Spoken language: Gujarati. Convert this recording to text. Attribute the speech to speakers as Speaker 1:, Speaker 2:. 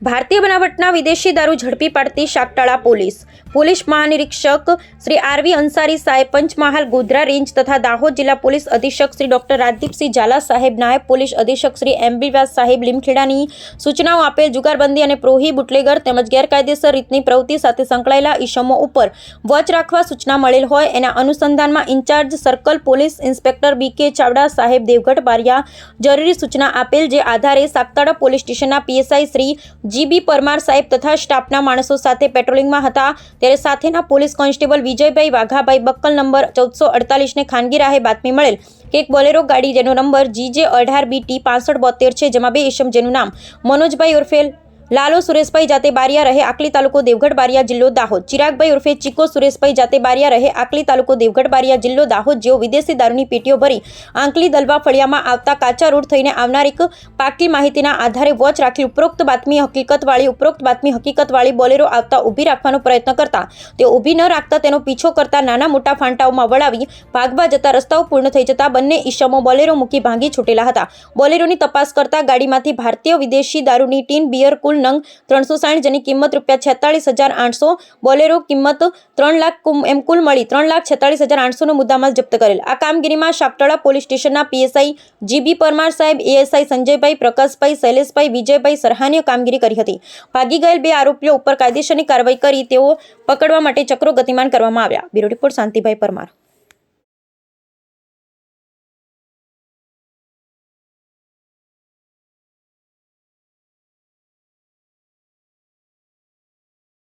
Speaker 1: ભારતીય બનાવટના વિદેશી દારૂ ઝડપી પાડતી શાકટાળા પોલીસ મહાનિરીક્ષક શ્રી આરવી અંસારી સાહેબ, પંચમહાલ ગોધરા રેન્જ તથા દાહોદ જિલ્લા પોલીસ અધિક્ષક શ્રી ડોક્ટર રાજદીપસિંહ ઝાલા સાહેબ, નાયબ પોલીસ અધિક્ષક શ્રી એમબી વ્યાસ સાહેબ લીમખેડાની સૂચનાઓ આપેલ જુગારબંધી અને પ્રોહી બુટલેગર તેમજ ગેરકાયદેસર રીતની પ્રવૃત્તિ સાથે સંકળાયેલા ઈસમો ઉપર વોચ રાખવા સૂચના મળેલ હોય એના અનુસંધાનમાં ઇન્ચાર્જ સર્કલ પોલીસ ઇન્સ્પેક્ટર બીકે ચાવડા સાહેબ દેવગઢ બારિયા જરૂરી સૂચના આપેલ, જે આધારે શાકટાળા પોલીસ સ્ટેશનના પીએસઆઈ શ્રી જીબી પરમાર સાહેબ તથા સ્ટાફના માણસો સાથે પેટ્રોલિંગમાં હતા ત્યારે સાથેના police constable Vijaybhai Vaghabhai બક્કલ number 1448 ને ખાનગી રાહે બાતમી મળેલ કે એક બોલેરો ગાડી જેનો નંબર GJ18BT 6572 છે, જેમાં બે ઈસમ જેનું નામ મનોજભાઈ ઉર્ફે લાલો સુરેશભાઈ જાતે બારિયા રહે આકલી તાલુકો દેવગઢ બારિયા જિલ્લો દાહોદ, ચિરાગભાઈ ઉર્ફે ચીકો સુરેશભાઈ જાતે બારિયા રહે આકલી તાલુકો દેવગઢ બારિયા જિલ્લો દાહોદ, જેઓ વિદેશી દારૂની પેટીઓ ભરી આંકલી દલવા ફળિયામાં આવતા કાચા રોડ થઈને આવનાર એક પાકી માહિતીના આધારે વોચ રાખી ઉપરોક્ત બાતમી હકીકતવાળી બોલેરો આવતા ઊભી રાખવાનો પ્રયત્ન કરતા તેઓ ઊભી ન રાખતા તેનો પીછો કરતા નાના મોટા ફાંટાઓમાં વળાવી ભાગવા જતા રસ્તાઓ પૂર્ણ થઈ જતા બંને ઈસમો બોલેરો મૂકી ભાંગી છૂટેલા હતા. બોલેરોની તપાસ કરતા ગાડીમાંથી ભારતીય વિદેશી દારૂની ટીન બિયર કુલ નંગ 360 જેની કિંમત ₹46,800, બોલેરો કિંમત 3 લાખ એમ કુલ મળી 3,46,800 નો મુદ્દામાલ જપ્ત કરેલ. આ કામગીરીમાં શાકટાળા પોલીસ સ્ટેશનના પીએસઆઈ જીબી પરમાર સાહેબ, એએસઆઈ સંજયભાઈ, પ્રકાશભાઈ, શૈલેષભાઈ, વિજયભાઈ સરાહનીય કામગીરી કરી હતી. ભાગી ગયેલ બે આરોપીઓ ઉપર કાયદેસરની કાર્યવાહી કરી તેઓ પકડવા માટે ચક્રો ગતિમાન કરવામાં આવ્યા. Bureau report Shantibhai Parmar.